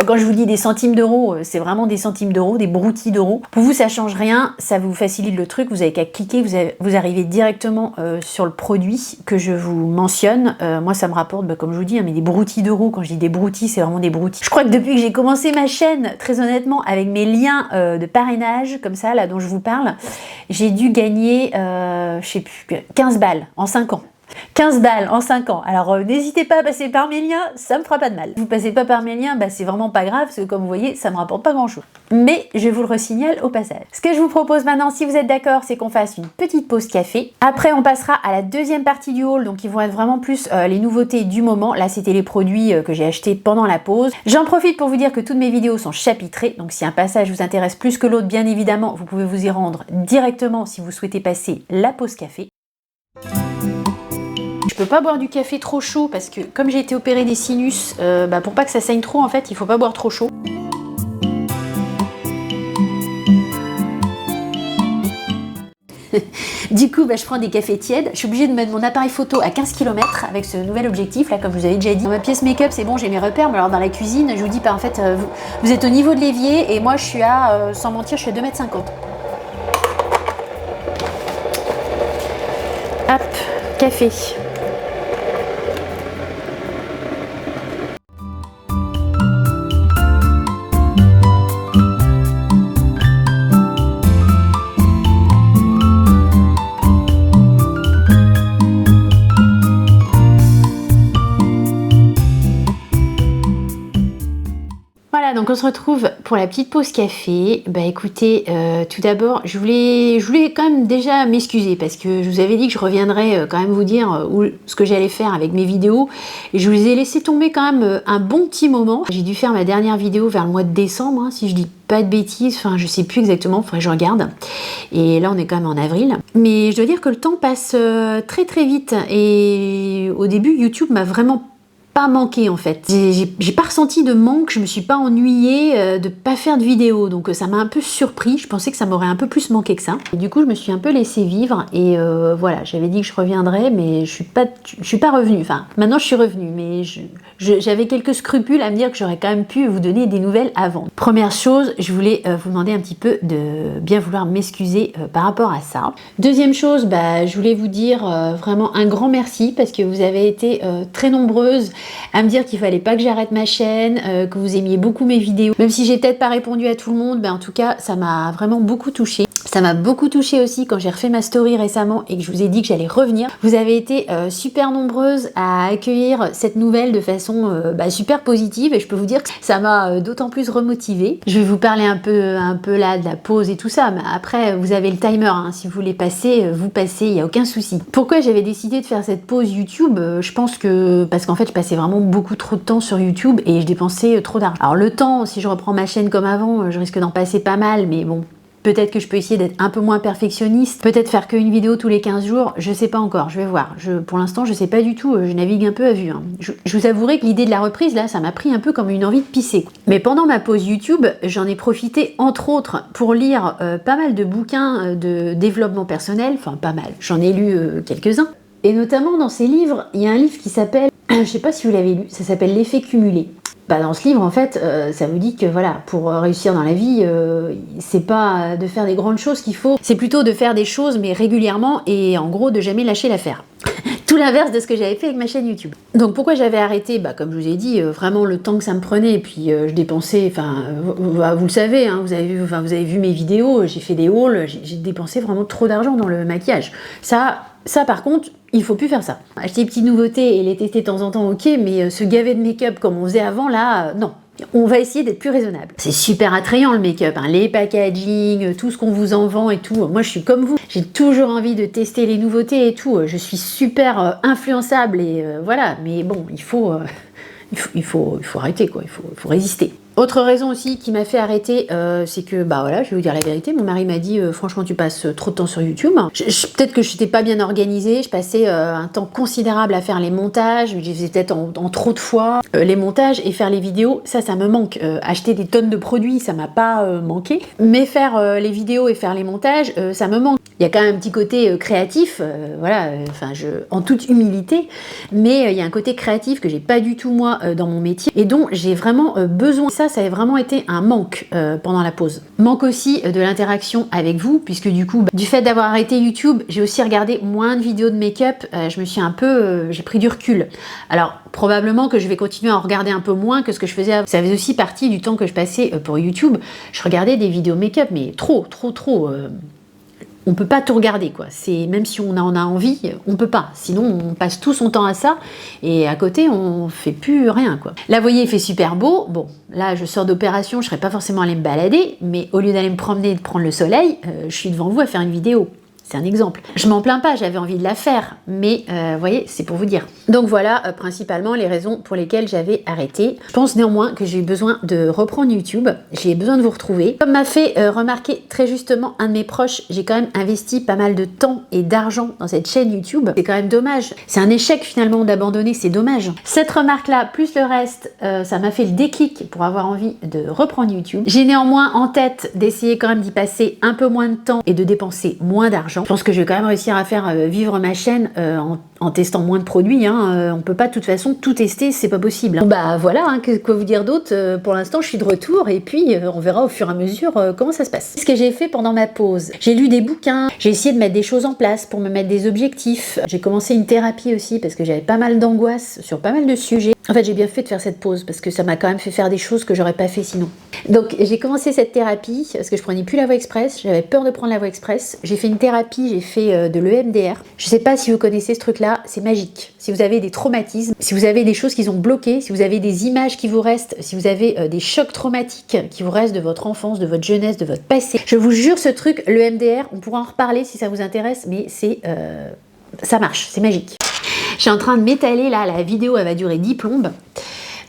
Quand je vous dis des centimes d'euros, c'est vraiment des centimes d'euros, des broutilles d'euros. Pour vous, ça change rien, ça vous facilite le truc. Vous avez qu'à cliquer, vous arrivez directement sur le produit que je vous mentionne. Moi, ça me rapporte, comme je vous dis, mais des broutilles d'euros. Quand je dis des broutilles, c'est vraiment des broutilles. Je crois que depuis que j'ai commencé ma chaîne, très honnêtement, avec mes liens de parrainage, comme ça, là, dont je vous parle, j'ai dû gagner, je sais plus, 15 balles en 5 ans. 15 balles en 5 ans. Alors n'hésitez pas à passer par mes liens, ça me fera pas de mal. Si vous passez pas par mes liens, c'est vraiment pas grave, parce que comme vous voyez, ça me rapporte pas grand chose. Mais je vous le resignale au passage. Ce que je vous propose maintenant, si vous êtes d'accord, c'est qu'on fasse une petite pause café. Après, on passera à la deuxième partie du haul, donc ils vont être vraiment plus les nouveautés du moment. Là, c'était les produits que j'ai achetés pendant la pause. J'en profite pour vous dire que toutes mes vidéos sont chapitrées, donc si un passage vous intéresse plus que l'autre, bien évidemment, vous pouvez vous y rendre directement si vous souhaitez passer la pause café. Je peux pas boire du café trop chaud parce que comme j'ai été opérée des sinus, pour pas que ça saigne trop en fait, il faut pas boire trop chaud. Du coup, je prends des cafés tièdes. Je suis obligée de mettre mon appareil photo à 15 km avec ce nouvel objectif là, comme je vous avais déjà dit. Dans ma pièce make-up, c'est bon, j'ai mes repères, mais alors dans la cuisine, je vous dis, en fait, vous êtes au niveau de l'évier et moi je suis à, sans mentir, je suis à 2,50 m. Hop, café. Donc on se retrouve pour la petite pause café. Écoutez, tout d'abord, je voulais quand même déjà m'excuser parce que je vous avais dit que je reviendrais quand même vous dire ce que j'allais faire avec mes vidéos et je vous ai laissé tomber quand même un bon petit moment. J'ai dû faire ma dernière vidéo vers le mois de décembre, si je dis pas de bêtises, enfin je sais plus exactement, faudrait que je regarde. Et là on est quand même en avril. Mais je dois dire que le temps passe très très vite et au début YouTube m'a vraiment pas manqué en fait. J'ai pas ressenti de manque, je me suis pas ennuyée de pas faire de vidéo, donc ça m'a un peu surpris. Je pensais que ça m'aurait un peu plus manqué que ça. Et du coup, je me suis un peu laissée vivre et voilà, j'avais dit que je reviendrais, mais je suis pas revenue. Enfin, maintenant je suis revenue, mais j'avais quelques scrupules à me dire que j'aurais quand même pu vous donner des nouvelles avant. Première chose, je voulais vous demander un petit peu de bien vouloir m'excuser par rapport à ça. Deuxième chose, je voulais vous dire vraiment un grand merci parce que vous avez été très nombreuses à me dire qu'il fallait pas que j'arrête ma chaîne, que vous aimiez beaucoup mes vidéos. Même si j'ai peut-être pas répondu à tout le monde, en tout cas, ça m'a vraiment beaucoup touchée. Ça m'a beaucoup touchée aussi quand j'ai refait ma story récemment et que je vous ai dit que j'allais revenir. Vous avez été super nombreuses à accueillir cette nouvelle de façon super positive et je peux vous dire que ça m'a d'autant plus remotivée. Je vais vous parler un peu là de la pause et tout ça, mais après vous avez le timer, hein. Si vous voulez passer, vous passez, il n'y a aucun souci. Pourquoi j'avais décidé de faire cette pause YouTube? Je pense que parce qu'en fait je passais vraiment beaucoup trop de temps sur YouTube et je dépensais trop d'argent. Alors le temps, si je reprends ma chaîne comme avant, je risque d'en passer pas mal, mais bon, peut-être que je peux essayer d'être un peu moins perfectionniste, peut-être faire qu'une vidéo tous les 15 jours, je sais pas encore, je vais voir. Pour l'instant, je sais pas du tout, je navigue un peu à vue. Hein. Je vous avouerai que l'idée de la reprise, là, ça m'a pris un peu comme une envie de pisser. Mais pendant ma pause YouTube, j'en ai profité, entre autres, pour lire pas mal de bouquins de développement personnel, enfin pas mal, j'en ai lu quelques-uns. Et notamment dans ces livres, il y a un livre qui s'appelle, je sais pas si vous l'avez lu, ça s'appelle L'effet cumulé. Dans ce livre, en fait, ça vous dit que voilà, pour réussir dans la vie, c'est pas de faire des grandes choses qu'il faut, c'est plutôt de faire des choses, mais régulièrement, et en gros, de jamais lâcher l'affaire. Tout l'inverse de ce que j'avais fait avec ma chaîne YouTube. Donc pourquoi j'avais arrêté? Comme je vous ai dit, vraiment le temps que ça me prenait, et puis je dépensais, vous le savez, hein, vous avez vu mes vidéos, j'ai fait des hauls, j'ai dépensé vraiment trop d'argent dans le maquillage. Ça par contre, il faut plus faire ça. Acheter des petites nouveautés et les tester de temps en temps, ok, mais se gaver de make-up comme on faisait avant, là, non. On va essayer d'être plus raisonnable. C'est super attrayant le make-up, hein, les packaging, tout ce qu'on vous en vend et tout. Moi je suis comme vous, j'ai toujours envie de tester les nouveautés et tout. Je suis super influençable et voilà, mais bon, il faut arrêter quoi, il faut résister. Autre raison aussi qui m'a fait arrêter, c'est que, voilà, je vais vous dire la vérité, mon mari m'a dit, franchement, tu passes trop de temps sur YouTube. Peut-être que je n'étais pas bien organisée, je passais un temps considérable à faire les montages, je faisais peut-être en trop de fois les montages et faire les vidéos, ça me manque. Acheter des tonnes de produits, ça m'a pas manqué, mais faire les vidéos et faire les montages, ça me manque. Il y a quand même un petit côté créatif, voilà, en toute humilité, mais il y a un côté créatif que j'ai pas du tout moi dans mon métier et dont j'ai vraiment besoin. Ça a vraiment été un manque pendant la pause. Manque aussi de l'interaction avec vous, puisque du coup, du fait d'avoir arrêté YouTube, j'ai aussi regardé moins de vidéos de make-up, j'ai pris du recul. Alors, probablement que je vais continuer à en regarder un peu moins que ce que je faisais avant. Ça faisait aussi partie du temps que je passais pour YouTube. Je regardais des vidéos make-up, mais trop. On peut pas tout regarder quoi, même si on en a envie, on peut pas, sinon on passe tout son temps à ça et à côté on fait plus rien quoi. Là vous voyez il fait super beau, bon là je sors d'opération, je serais pas forcément allée me balader, mais au lieu d'aller me promener et de prendre le soleil, je suis devant vous à faire une vidéo. C'est un exemple. Je m'en plains pas, j'avais envie de la faire, mais vous voyez, c'est pour vous dire. Donc voilà, principalement les raisons pour lesquelles j'avais arrêté. Je pense néanmoins que j'ai eu besoin de reprendre YouTube, j'ai besoin de vous retrouver. Comme m'a fait remarquer très justement un de mes proches, j'ai quand même investi pas mal de temps et d'argent dans cette chaîne YouTube. C'est quand même dommage. C'est un échec finalement d'abandonner, c'est dommage. Cette remarque-là, plus le reste, ça m'a fait le déclic pour avoir envie de reprendre YouTube. J'ai néanmoins en tête d'essayer quand même d'y passer un peu moins de temps et de dépenser moins d'argent. Je pense que je vais quand même réussir à faire vivre ma chaîne en testant moins de produits. Hein. On peut pas de toute façon tout tester, c'est pas possible. Bon, voilà, hein, quoi vous dire d'autre? Pour l'instant, je suis de retour et puis on verra au fur et à mesure comment ça se passe. Ce que j'ai fait pendant ma pause, j'ai lu des bouquins, j'ai essayé de mettre des choses en place pour me mettre des objectifs. J'ai commencé une thérapie aussi parce que j'avais pas mal d'angoisse sur pas mal de sujets. En fait, j'ai bien fait de faire cette pause parce que ça m'a quand même fait faire des choses que j'aurais pas fait sinon. Donc, j'ai commencé cette thérapie parce que je prenais plus la voie express, j'avais peur de prendre la voie express. J'ai fait une thérapie, j'ai fait de l'EMDR. Je sais pas si vous connaissez ce truc-là, c'est magique. Si vous avez des traumatismes, si vous avez des choses qui ont bloqué, si vous avez des images qui vous restent, si vous avez des chocs traumatiques qui vous restent de votre enfance, de votre jeunesse, de votre passé, je vous jure ce truc, l'EMDR, on pourra en reparler si ça vous intéresse, mais ça marche, c'est magique. Je suis en train de m'étaler là, la vidéo elle va durer 10 plombes.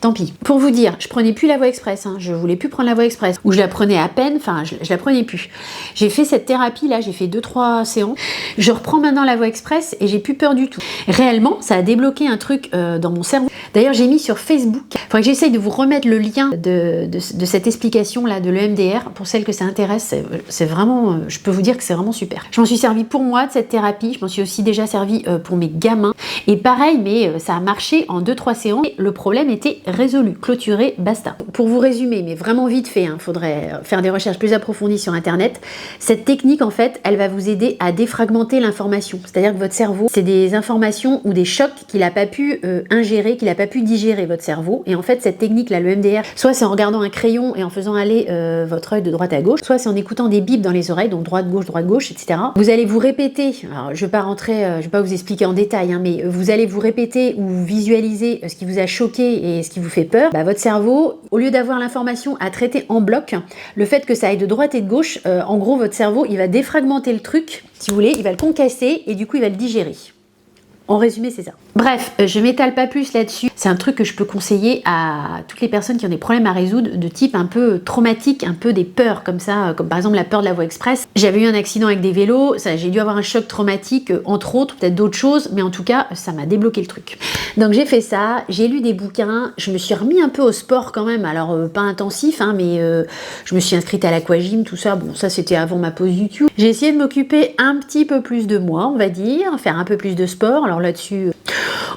tant pis. Pour vous dire, je prenais plus la voie express, hein. Je voulais plus prendre la voie express, ou je la prenais à peine, enfin je la prenais plus. J'ai fait cette thérapie là, j'ai fait 2-3 séances, je reprends maintenant la voie express et j'ai plus peur du tout. Réellement, ça a débloqué un truc dans mon cerveau. D'ailleurs, j'ai mis sur Facebook, il faudrait que j'essaye de vous remettre le lien de cette explication là de l'EMDR, pour celles que ça intéresse, c'est vraiment, je peux vous dire que c'est vraiment super. Je m'en suis servi pour moi de cette thérapie, je m'en suis aussi déjà servi pour mes gamins, et pareil, mais ça a marché en 2-3 séances, et le problème était résolu, clôturé, basta. Pour vous résumer, mais vraiment vite fait, hein, faudrait faire des recherches plus approfondies sur internet, cette technique en fait, elle va vous aider à défragmenter l'information, c'est-à-dire que votre cerveau, c'est des informations ou des chocs qu'il n'a pas pu ingérer, qu'il n'a pas pu digérer votre cerveau, et en fait cette technique là, le MDR, soit c'est en regardant un crayon et en faisant aller votre œil de droite à gauche, soit c'est en écoutant des bips dans les oreilles, donc droite gauche, etc. Vous allez vous répéter, alors je vais pas rentrer, je vais pas vous expliquer en détail, hein, mais vous allez vous répéter ou visualiser ce qui vous a choqué et ce qui vous fait peur. Bah, votre cerveau, au lieu d'avoir l'information à traiter en bloc, le fait que ça aille de droite et de gauche, en gros votre cerveau il va défragmenter le truc, si vous voulez, il va le concasser et du coup il va le digérer. En résumé, c'est ça. Bref, je m'étale pas plus là-dessus. C'est un truc que je peux conseiller à toutes les personnes qui ont des problèmes à résoudre de type un peu traumatique, un peu des peurs comme ça, comme par exemple la peur de la voie express. J'avais eu un accident avec des vélos, j'ai dû avoir un choc traumatique, entre autres, peut-être d'autres choses, mais en tout cas, ça m'a débloqué le truc. Donc j'ai fait ça, j'ai lu des bouquins, je me suis remis un peu au sport quand même, alors pas intensif, hein, mais je me suis inscrite à l'aquagym, tout ça, bon ça c'était avant ma pause YouTube. J'ai essayé de m'occuper un petit peu plus de moi, on va dire, faire un peu plus de sport. Alors là-dessus,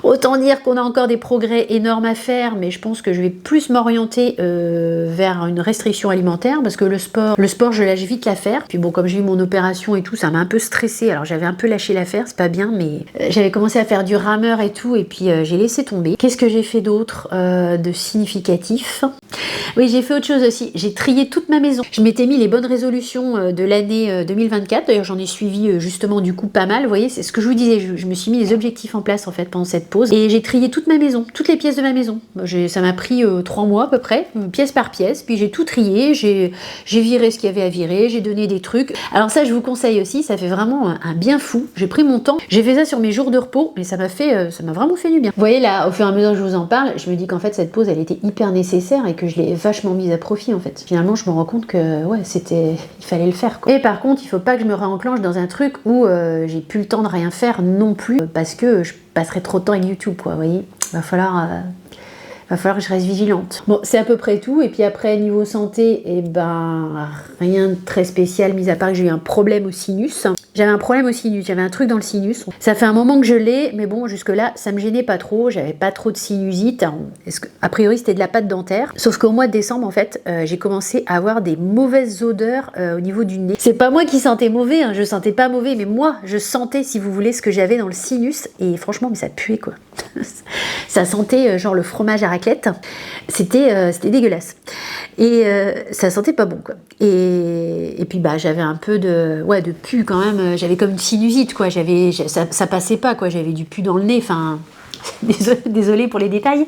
autant dire qu'on a encore des progrès énormes à faire, mais je pense que je vais plus m'orienter vers une restriction alimentaire, parce que le sport je lâche vite l'affaire. Puis bon, comme j'ai eu mon opération et tout, ça m'a un peu stressée, alors j'avais un peu lâché l'affaire, c'est pas bien, mais j'avais commencé à faire du rameur et tout, et puis j'ai laissé tomber. Qu'est-ce que j'ai fait d'autre de significatif? Oui, j'ai fait autre chose aussi, j'ai trié toute ma maison. Je m'étais mis les bonnes résolutions de l'année 2024, d'ailleurs j'en ai suivi justement du coup pas mal, vous voyez, c'est ce que je vous disais, je me suis mis les objectifs en place en fait pendant cette pause, et j'ai trié toute ma maison, toutes les pièces de ma maison. Ça m'a pris 3 mois à peu près, pièce par pièce, puis j'ai tout trié, j'ai viré ce qu'il y avait à virer, j'ai donné des trucs. Alors ça je vous conseille aussi, ça fait vraiment un bien fou, j'ai pris mon temps, j'ai fait ça sur mes jours de repos, mais ça m'a vraiment fait du bien. Vous voyez là, au fur et à mesure que je vous en parle, je me dis qu'en fait cette pause elle était hyper nécessaire et que je l'ai vachement mise à profit en fait. Finalement je me rends compte que ouais, il fallait le faire quoi. Et par contre il faut pas que je me réenclenche dans un truc où j'ai plus le temps de rien faire non plus, parce que je passerai trop de temps avec YouTube quoi, vous voyez. Va falloir que je reste vigilante. Bon, c'est à peu près tout. Et puis après, niveau santé, eh ben, rien de très spécial, mis à part que j'ai eu un problème au sinus. J'avais un problème au sinus, j'avais un truc dans le sinus. Ça fait un moment que je l'ai, mais bon, jusque-là, ça me gênait pas trop. J'avais pas trop de sinusite. A priori, c'était de la pâte dentaire. Sauf qu'au mois de décembre, en fait, j'ai commencé à avoir des mauvaises odeurs au niveau du nez. C'est pas moi qui sentais mauvais, hein, je sentais pas mauvais, mais moi, je sentais, si vous voulez, ce que j'avais dans le sinus. Et franchement, mais ça puait, quoi. Ça sentait genre le fromage à raclette. C'était dégueulasse. Et ça sentait pas bon, quoi. Et puis, bah, j'avais un peu de pu quand même. J'avais comme une sinusite, quoi. Ça passait pas, quoi. J'avais du pu dans le nez. Enfin, désolée pour les détails.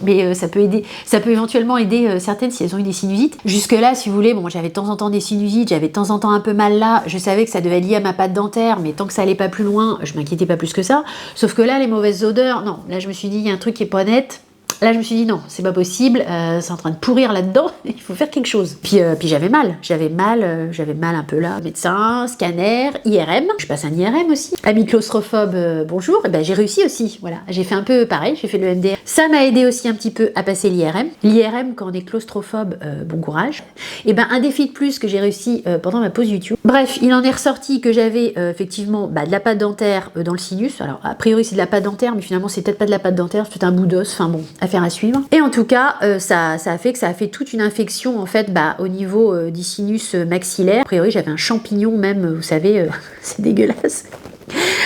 Mais ça peut éventuellement aider certaines si elles ont eu des sinusites. Jusque là, si vous voulez, bon, j'avais de temps en temps des sinusites, j'avais de temps en temps un peu mal là, je savais que ça devait être lié à ma pâte dentaire, mais tant que ça allait pas plus loin, je m'inquiétais pas plus que ça. Sauf que là, les mauvaises odeurs, non, là je me suis dit, il y a un truc qui est pas net. Là, je me suis dit non, c'est pas possible, c'est en train de pourrir là-dedans, il faut faire quelque chose. Puis j'avais mal un peu là. Médecin, scanner, IRM, je passe un IRM aussi. Ami claustrophobe, bonjour, et ben j'ai réussi aussi, voilà. J'ai fait un peu pareil, j'ai fait le MDR. Ça m'a aidé aussi un petit peu à passer l'IRM. L'IRM, quand on est claustrophobe, bon courage. Et ben un défi de plus que j'ai réussi pendant ma pause YouTube. Bref, il en est ressorti que j'avais effectivement de la pâte dentaire dans le sinus. Alors a priori c'est de la pâte dentaire, mais finalement c'est peut-être pas de la pâte dentaire, c'est peut-être un bout d'os, enfin bon, affaire à suivre. Et en tout cas, ça a fait toute une infection en fait au niveau du sinus maxillaire. A priori, j'avais un champignon même, vous savez, c'est dégueulasse.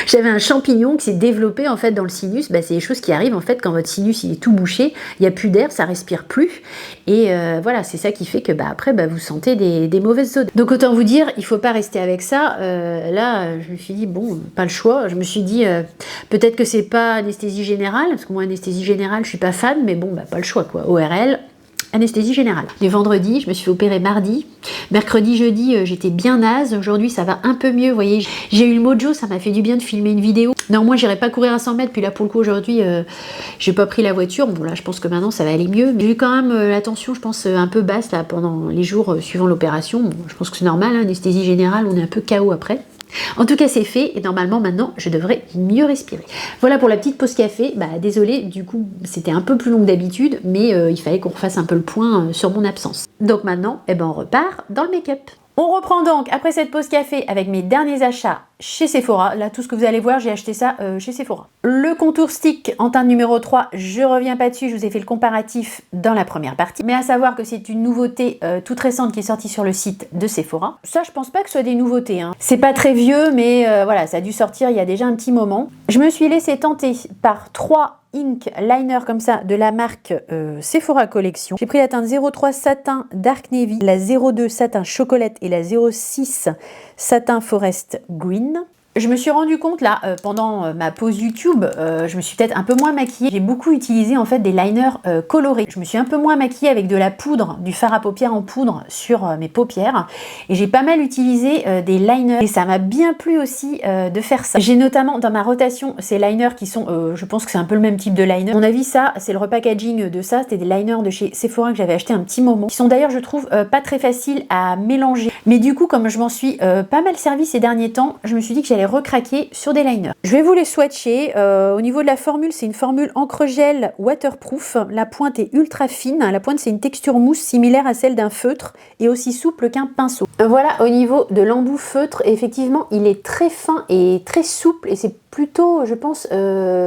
J'avais un champignon qui s'est développé en fait dans le sinus. C'est des choses qui arrivent en fait quand votre sinus il est tout bouché, il n'y a plus d'air, ça respire plus. Et voilà, c'est ça qui fait que après vous sentez des mauvaises odeurs. Donc autant vous dire, il faut pas rester avec ça. Là, je me suis dit bon, pas le choix. Je me suis dit peut-être que c'est pas anesthésie générale, parce que moi anesthésie générale, je suis pas fan, mais bon, pas le choix quoi. ORL. Anesthésie générale. Le vendredi, je me suis fait opérer mardi. Mercredi, jeudi, j'étais bien naze. Aujourd'hui, ça va un peu mieux, vous voyez. J'ai eu le mojo, ça m'a fait du bien de filmer une vidéo. Néanmoins, j'irai pas courir à 100 mètres, puis là pour le coup aujourd'hui, j'ai pas pris la voiture. Bon là, je pense que maintenant ça va aller mieux. J'ai eu quand même la tension, je pense, un peu basse là pendant les jours suivant l'opération. Bon, je pense que c'est normal, hein, anesthésie générale, on est un peu KO après. En tout cas, c'est fait et normalement maintenant je devrais mieux respirer. Voilà pour la petite pause café. Bah désolé, du coup c'était un peu plus long que d'habitude, mais il fallait qu'on refasse un peu le point sur mon absence. Donc maintenant, eh ben, on repart dans le make-up. On reprend donc après cette pause café avec mes derniers achats chez Sephora. Là, tout ce que vous allez voir, j'ai acheté ça chez Sephora. Le contour stick en teinte numéro 3, je reviens pas dessus, je vous ai fait le comparatif dans la première partie. Mais à savoir que c'est une nouveauté toute récente qui est sortie sur le site de Sephora. Ça, je pense pas que ce soit des nouveautés, hein. C'est pas très vieux, mais voilà, ça a dû sortir il y a déjà un petit moment. Je me suis laissée tenter par 3 ink liner comme ça de la marque Sephora Collection. J'ai pris la teinte 03 satin Dark Navy, la 02 satin chocolate et la 06 satin forest green. Je me suis rendu compte là, pendant ma pause YouTube, je me suis peut-être un peu moins maquillée. J'ai beaucoup utilisé en fait des liners colorés. Je me suis un peu moins maquillée avec de la poudre, du fard à paupières en poudre sur mes paupières. Et j'ai pas mal utilisé des liners. Et ça m'a bien plu aussi de faire ça. J'ai notamment dans ma rotation ces liners qui sont, je pense que c'est un peu le même type de liner. À mon avis, ça, c'est le repackaging de ça. C'était des liners de chez Sephora que j'avais acheté un petit moment. Qui sont d'ailleurs, je trouve, pas très faciles à mélanger. Mais du coup, comme je m'en suis pas mal servi ces derniers temps, je me suis dit que j'allais recraquer sur des liners. Je vais vous les swatcher. Au niveau de la formule, c'est une formule encre gel waterproof. La pointe est ultra fine. La pointe, c'est une texture mousse similaire à celle d'un feutre et aussi souple qu'un pinceau. Voilà, au niveau de l'embout feutre, effectivement, il est très fin et très souple et c'est plutôt, je pense,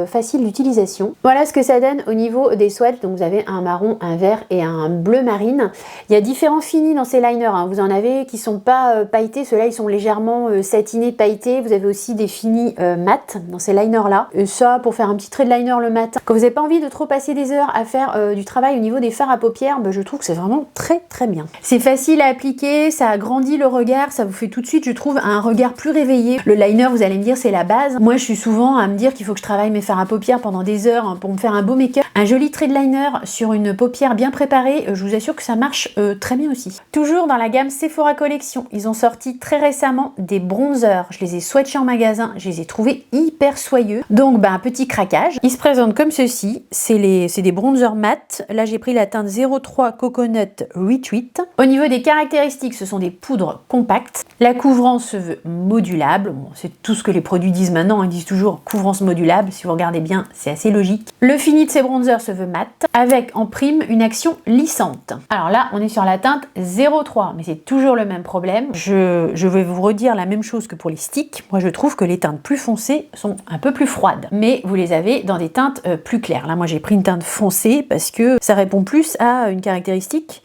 facile d'utilisation. Voilà ce que ça donne au niveau des swatchs. Donc vous avez un marron, un vert et un bleu marine. Il y a différents finis dans ces liners, hein. Vous en avez qui sont pas pailletés, ceux-là ils sont légèrement satinés, pailletés. Vous avez aussi des finis mat dans ces liners là. Et ça, pour faire un petit trait de liner le matin. Quand vous n'avez pas envie de trop passer des heures à faire du travail au niveau des fards à paupières, bah, je trouve que c'est vraiment très très bien. C'est facile à appliquer, ça agrandit le regard, ça vous fait tout de suite, je trouve, un regard plus réveillé. Le liner, vous allez me dire, c'est la base. Moi, je suis souvent à me dire qu'il faut que je travaille mes fards à paupières pendant des heures, hein, pour me faire un beau make-up. Un joli trait de liner sur une paupière bien préparée, je vous assure que ça marche très bien aussi. Toujours dans la gamme Sephora Collection, ils ont sorti très récemment des bronzers. Je les ai swatchés en magasin, je les ai trouvés hyper soyeux. Donc, bah, un petit craquage. Ils se présentent comme ceci. C'est des bronzers mat. Là, j'ai pris la teinte 03 Coconut Retreat. Au niveau des caractéristiques, ce sont des poudres compactes. La couvrance se veut modulable. Bon, c'est tout ce que les produits disent maintenant. Ils disent toujours couvrance modulable. Si vous regardez bien, c'est assez logique. Le fini de ces bronzers se veut mat, avec en prime une action lissante. Alors là, on est sur la teinte 03, mais c'est toujours le même problème. Je vais vous redire la même chose que pour les sticks. Moi, je trouve que les teintes plus foncées sont un peu plus froides, mais vous les avez dans des teintes plus claires. Là, moi, j'ai pris une teinte foncée parce que ça répond plus à une caractéristique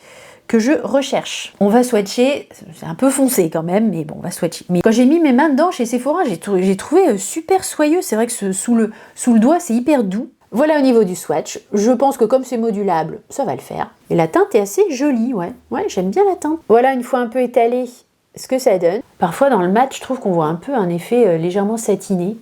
que je recherche. On va swatcher, c'est un peu foncé quand même, mais bon, on va swatcher. Mais quand j'ai mis mes mains dedans chez Sephora, j'ai trouvé super soyeux. C'est vrai que sous le doigt, c'est hyper doux. Voilà au niveau du swatch. Je pense que comme c'est modulable, ça va le faire. Et la teinte est assez jolie, ouais. Ouais, j'aime bien la teinte. Voilà, une fois un peu étalé, ce que ça donne. Parfois, dans le mat, je trouve qu'on voit un peu un effet légèrement satiné.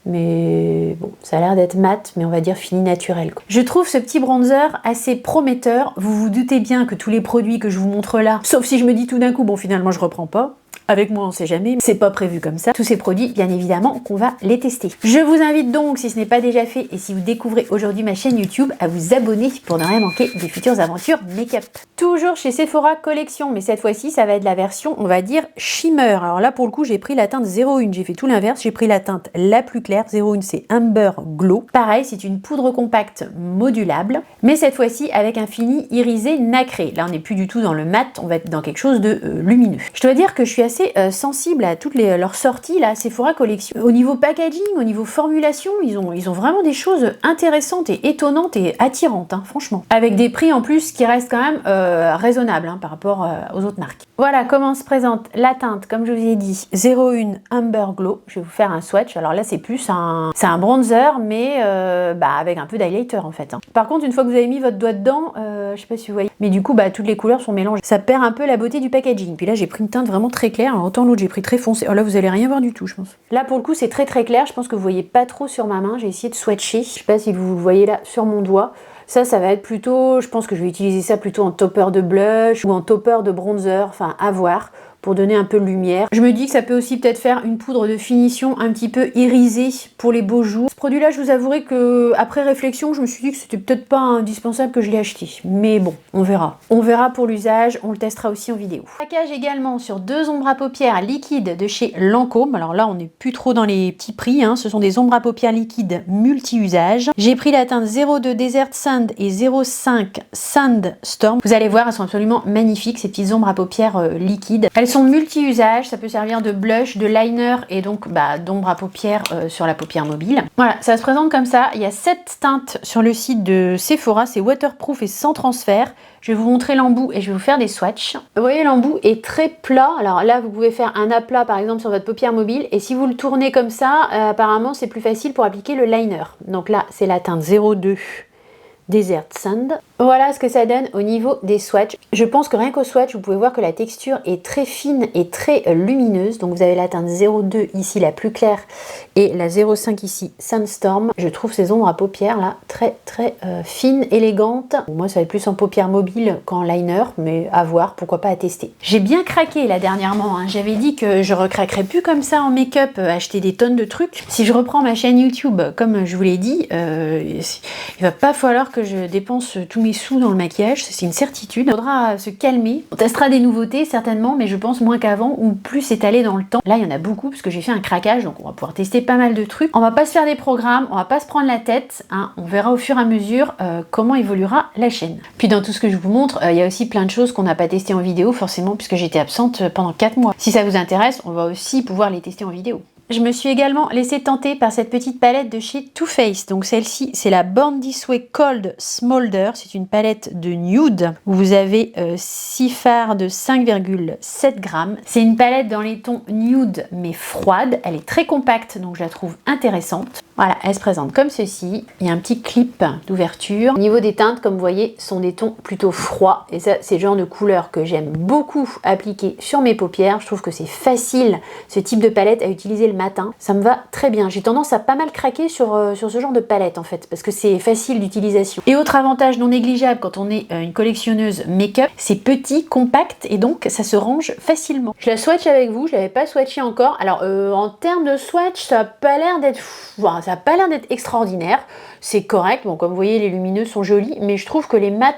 Mais bon, ça a l'air d'être mat, mais on va dire fini naturel, quoi. Je trouve ce petit bronzer assez prometteur. Vous vous doutez bien que tous les produits que je vous montre là, sauf si je me dis tout d'un coup, bon finalement je reprends pas. Avec moi, on sait jamais, c'est pas prévu comme ça. Tous ces produits, bien évidemment, qu'on va les tester. Je vous invite donc, si ce n'est pas déjà fait, et si vous découvrez aujourd'hui ma chaîne YouTube, à vous abonner pour ne rien manquer des futures aventures make-up. Toujours chez Sephora Collection, mais cette fois-ci, ça va être la version, on va dire, shimmer. Alors là, pour le coup, j'ai pris la teinte 01, j'ai fait tout l'inverse, j'ai pris la teinte la plus claire. 01, c'est Amber Glow. Pareil, c'est une poudre compacte modulable, mais cette fois-ci avec un fini irisé nacré. Là, on n'est plus du tout dans le mat, on va être dans quelque chose de lumineux. Je dois dire que je suis assez sensible à toutes leurs sorties là, Sephora Collection. Au niveau packaging, au niveau formulation, ils ont vraiment des choses intéressantes et étonnantes et attirantes, hein, franchement. Avec des prix en plus qui restent quand même raisonnables, hein, par rapport aux autres marques. Voilà comment se présente la teinte, comme je vous ai dit, 01 Amber Glow. Je vais vous faire un swatch. Alors là, c'est plus c'est un bronzer, mais avec un peu d'highlighter en fait, hein. Par contre, une fois que vous avez mis votre doigt dedans, je sais pas si vous voyez, mais du coup, toutes les couleurs sont mélangées. Ça perd un peu la beauté du packaging. Puis là, j'ai pris une teinte vraiment très claire. Alors, autant l'autre, j'ai pris très foncé. Oh là, vous allez rien voir du tout, je pense. Là, pour le coup, c'est très très clair. Je pense que vous voyez pas trop sur ma main. J'ai essayé de swatcher. Je sais pas si vous le voyez là sur mon doigt. Ça va être plutôt, je pense que je vais utiliser ça plutôt en topper de blush ou en topper de bronzer, enfin à voir. pour donner un peu de lumière. Je me dis que ça peut aussi peut-être faire une poudre de finition un petit peu irisée pour les beaux jours. Ce produit-là, je vous avouerai que après réflexion, je me suis dit que c'était peut-être pas indispensable que je l'ai acheté. Mais bon, on verra. On verra pour l'usage, on le testera aussi en vidéo. Package également sur 2 ombres à paupières liquides de chez Lancôme. Alors là, on n'est plus trop dans les petits prix, hein. Ce sont des ombres à paupières liquides multi-usage. J'ai pris la teinte 02 Desert Sand et 05 Sandstorm. Vous allez voir, elles sont absolument magnifiques, ces petites ombres à paupières liquides. Elles sont multi-usage, ça peut servir de blush, de liner et donc d'ombre à paupières sur la paupière mobile. Voilà, ça se présente comme ça. Il y a 7 teintes sur le site de Sephora, c'est waterproof et sans transfert. Je vais vous montrer l'embout et je vais vous faire des swatchs. Vous voyez, l'embout est très plat. Alors là, vous pouvez faire un aplat par exemple sur votre paupière mobile et si vous le tournez comme ça, apparemment c'est plus facile pour appliquer le liner. Donc là, c'est la teinte 02 Desert Sand. Voilà ce que ça donne au niveau des swatchs. Je pense que rien qu'au swatch, vous pouvez voir que la texture est très fine et très lumineuse. Donc vous avez la teinte 02 ici, la plus claire, et la 05 ici, Sandstorm. Je trouve ces ombres à paupières là très fines, élégantes. Moi ça va être plus en paupières mobiles qu'en liner, mais à voir, pourquoi pas à tester. J'ai bien craqué là dernièrement, hein. J'avais dit que je recraquerais plus comme ça en make-up, acheter des tonnes de trucs. Si je reprends ma chaîne YouTube, comme je vous l'ai dit, il va pas falloir que je dépense tous mes sous dans le maquillage, c'est une certitude. Il faudra se calmer. On testera des nouveautés certainement, mais je pense moins qu'avant ou plus étalé dans le temps. Là, il y en a beaucoup parce que j'ai fait un craquage, donc on va pouvoir tester pas mal de trucs. On va pas se faire des programmes, on va pas se prendre la tête, hein. On verra au fur et à mesure comment évoluera la chaîne. Puis dans tout ce que je vous montre, il y a aussi plein de choses qu'on n'a pas testées en vidéo, forcément, puisque j'étais absente pendant 4 mois. Si ça vous intéresse, on va aussi pouvoir les tester en vidéo. Je me suis également laissée tenter par cette petite palette de chez Too Faced. Donc celle-ci, c'est la Born This Way Cold Smolder. C'est une palette de nude où vous avez 6 fards de 5,7 grammes. C'est une palette dans les tons nude mais froide. Elle est très compacte, donc je la trouve intéressante. Voilà, elle se présente comme ceci. Il y a un petit clip d'ouverture. Au niveau des teintes, comme vous voyez, sont des tons plutôt froids. Et ça, c'est le genre de couleur que j'aime beaucoup appliquer sur mes paupières. Je trouve que c'est facile, ce type de palette, à utiliser le matin. Ça me va très bien. J'ai tendance à pas mal craquer sur ce genre de palette en fait, parce que c'est facile d'utilisation. Et autre avantage non négligeable quand on est une collectionneuse make-up, c'est petit, compact et donc ça se range facilement. Je la swatch avec vous, je l'avais pas swatché encore. Alors en termes de swatch, ça a pas l'air d'être extraordinaire. C'est correct, bon comme vous voyez les lumineux sont jolis, mais je trouve que les mats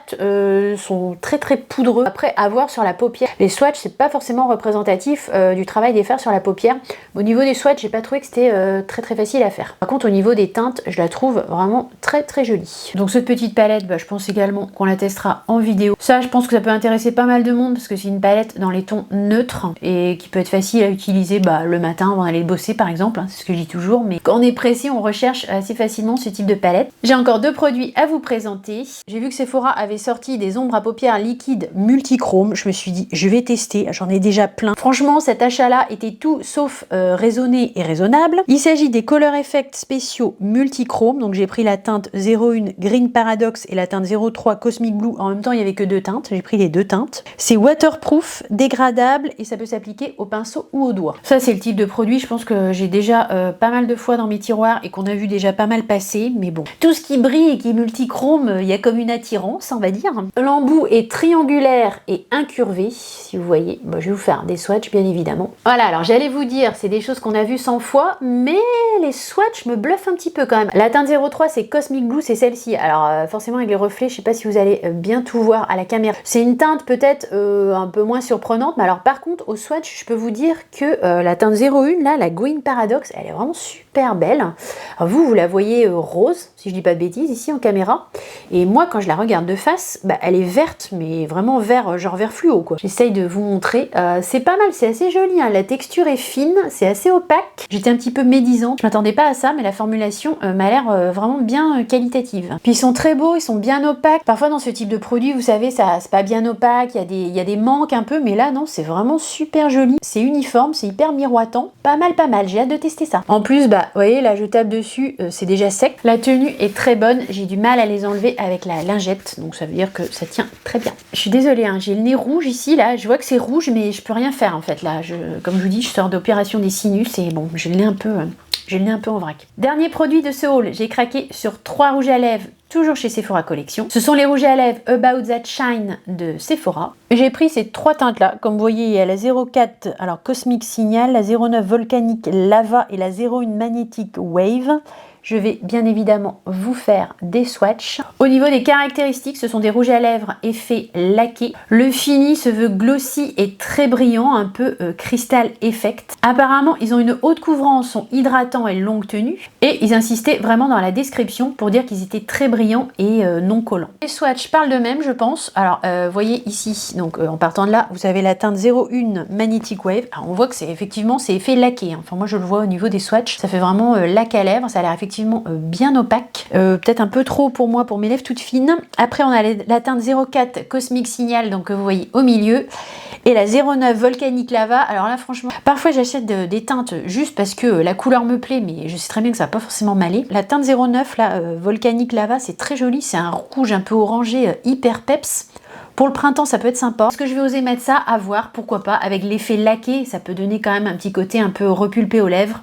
sont très poudreux. Après à voir sur la paupière, les swatchs c'est pas forcément représentatif du travail des fers sur la paupière. Au niveau des swatchs, j'ai pas trouvé que c'était très facile à faire. Par contre au niveau des teintes, je la trouve vraiment très jolie. Donc cette petite palette, je pense également qu'on la testera en vidéo. Ça je pense que ça peut intéresser pas mal de monde parce que c'est une palette dans les tons neutres et qui peut être facile à utiliser le matin avant d'aller bosser par exemple, hein, c'est ce que je dis toujours, mais quand on est pressé on recherche assez facilement ce type de palette. J'ai encore 2 produits à vous présenter. J'ai vu que Sephora avait sorti des ombres à paupières liquides multichrome. Je me suis dit, je vais tester. J'en ai déjà plein. Franchement, cet achat-là était tout sauf raisonné et raisonnable. Il s'agit des Color Effects spéciaux multichrome. Donc j'ai pris la teinte 01 Green Paradox et la teinte 03 Cosmic Blue. En même temps, il n'y avait que 2 teintes. J'ai pris les 2 teintes. C'est waterproof, dégradable et ça peut s'appliquer au pinceau ou au doigt. Ça, c'est le type de produit, je pense que j'ai déjà pas mal de fois dans mes tiroirs et qu'on a vu déjà pas mal passer. Mais bon, tout ce qui brille et qui est multichrome, il y a comme une attirance, on va dire. L'embout est triangulaire et incurvé, si vous voyez. Je vais vous faire des swatchs, bien évidemment. Voilà, alors j'allais vous dire, c'est des choses qu'on a vues 100 fois, mais les swatchs me bluffent un petit peu quand même. La teinte 03, c'est Cosmic Blue, c'est celle-ci. Alors forcément avec les reflets, je sais pas si vous allez bien tout voir à la caméra. C'est une teinte peut-être un peu moins surprenante, mais alors par contre, au swatch, je peux vous dire que la teinte 01, là, la Green Paradox, elle est vraiment super belle. Alors vous la voyez rose, si je dis pas de bêtises, ici en caméra. Et moi, quand je la regarde de face, elle est verte, mais vraiment vert, genre vert fluo, quoi. J'essaye de vous montrer. C'est pas mal, c'est assez joli, hein. La texture est fine, c'est assez opaque. J'étais un petit peu médisante, je m'attendais pas à ça, mais la formulation m'a l'air vraiment bien qualitative. Puis ils sont très beaux, ils sont bien opaques. Parfois dans ce type de produit, vous savez, ça c'est pas bien opaque, il y a des manques un peu, mais là non, c'est vraiment super joli. C'est uniforme, c'est hyper miroitant. Pas mal, j'ai hâte de tester ça. En plus, vous voyez, là je tape dessus, c'est déjà sec. La tenue est très bonne, j'ai du mal à les enlever avec la lingette, donc ça veut dire que ça tient très bien. Je suis désolée, hein, j'ai le nez rouge ici, là, je vois que c'est rouge, mais je peux rien faire en fait, là, comme je vous dis, je sors d'opération des sinus et bon, j'ai le nez un peu en vrac. Dernier produit de ce haul, j'ai craqué sur 3 rouges à lèvres toujours chez Sephora Collection. Ce sont les rouges à lèvres About That Shine de Sephora. J'ai pris ces trois teintes là, comme vous voyez, il y a la 04, alors Cosmic Signal, la 09 Volcanique Lava et la 01 Magnetic Wave. Je vais bien évidemment vous faire des swatchs. Au niveau des caractéristiques, ce sont des rouges à lèvres effet laqué. Le fini se veut glossy et très brillant, un peu crystal effect. Apparemment, ils ont une haute couvrance, sont hydratants et longue tenue. Et ils insistaient vraiment dans la description pour dire qu'ils étaient très brillants et non collants. Les swatchs parlent d'eux-mêmes, je pense. Alors, voyez ici, donc en partant de là, vous avez la teinte 01 Magnetic Wave. Alors, on voit que c'est effectivement, c'est effet laqué. Enfin, moi, je le vois au niveau des swatchs. Ça fait vraiment lac à lèvres. Ça a l'air effectivement bien opaque, peut-être un peu trop pour moi, pour mes lèvres toutes fines. Après on a la teinte 04 Cosmic Signal, donc que vous voyez au milieu, et la 09 Volcanique Lava. Alors là franchement, parfois j'achète des teintes juste parce que la couleur me plaît, mais je sais très bien que ça va pas forcément m'aller. La teinte 09 là, Volcanique Lava, c'est très joli, c'est un rouge un peu orangé, hyper peps. Pour le printemps, ça peut être sympa. Est-ce que je vais oser mettre ça? À voir, pourquoi pas. Avec l'effet laqué, ça peut donner quand même un petit côté un peu repulpé aux lèvres.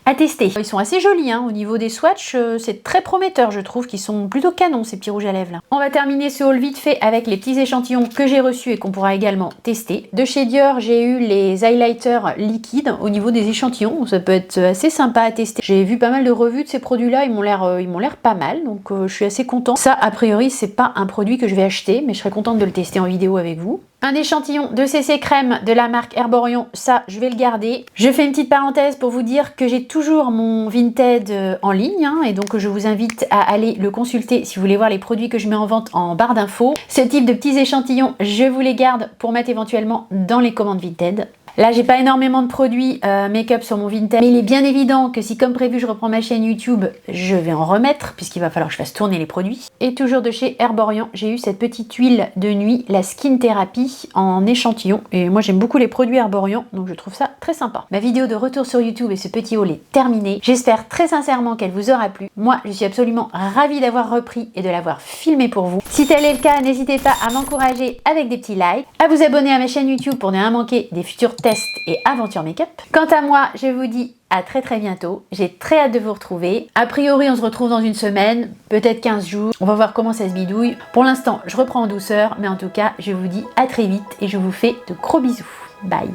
À tester. Ils sont assez jolis, hein. Au niveau des swatchs, c'est très prometteur, je trouve, qu'ils sont plutôt canons, ces petits rouges à lèvres là. On va terminer ce haul vite fait avec les petits échantillons que j'ai reçus et qu'on pourra également tester. De chez Dior, j'ai eu les highlighters liquides au niveau des échantillons, ça peut être assez sympa à tester. J'ai vu pas mal de revues de ces produits-là, ils m'ont l'air pas mal, donc je suis assez contente. Ça, a priori, c'est pas un produit que je vais acheter, mais je serais contente de le tester en vidéo avec vous. Un échantillon de CC Crème de la marque Herborion, ça je vais le garder. Je fais une petite parenthèse pour vous dire que j'ai toujours mon Vinted en ligne, hein, et donc je vous invite à aller le consulter si vous voulez voir les produits que je mets en vente en barre d'infos. Ce type de petits échantillons, je vous les garde pour mettre éventuellement dans les commandes Vinted. Là, j'ai pas énormément de produits make-up sur mon Vinted, mais il est bien évident que si, comme prévu, je reprends ma chaîne YouTube, je vais en remettre, puisqu'il va falloir que je fasse tourner les produits. Et toujours de chez Herborian, j'ai eu cette petite huile de nuit, la Skin Therapy, en échantillon. Et moi, j'aime beaucoup les produits Herborian, donc je trouve ça très sympa. Ma vidéo de retour sur YouTube et ce petit haul est terminée. J'espère très sincèrement qu'elle vous aura plu. Moi, je suis absolument ravie d'avoir repris et de l'avoir filmé pour vous. Si tel est le cas, n'hésitez pas à m'encourager avec des petits likes, à vous abonner à ma chaîne YouTube pour ne rien manquer des futurs tests et aventures make-up. Quant à moi, je vous dis à très bientôt. J'ai très hâte de vous retrouver. A priori, on se retrouve dans une semaine, peut-être 15 jours. On va voir comment ça se bidouille. Pour l'instant, je reprends en douceur, mais en tout cas, je vous dis à très vite et je vous fais de gros bisous. Bye!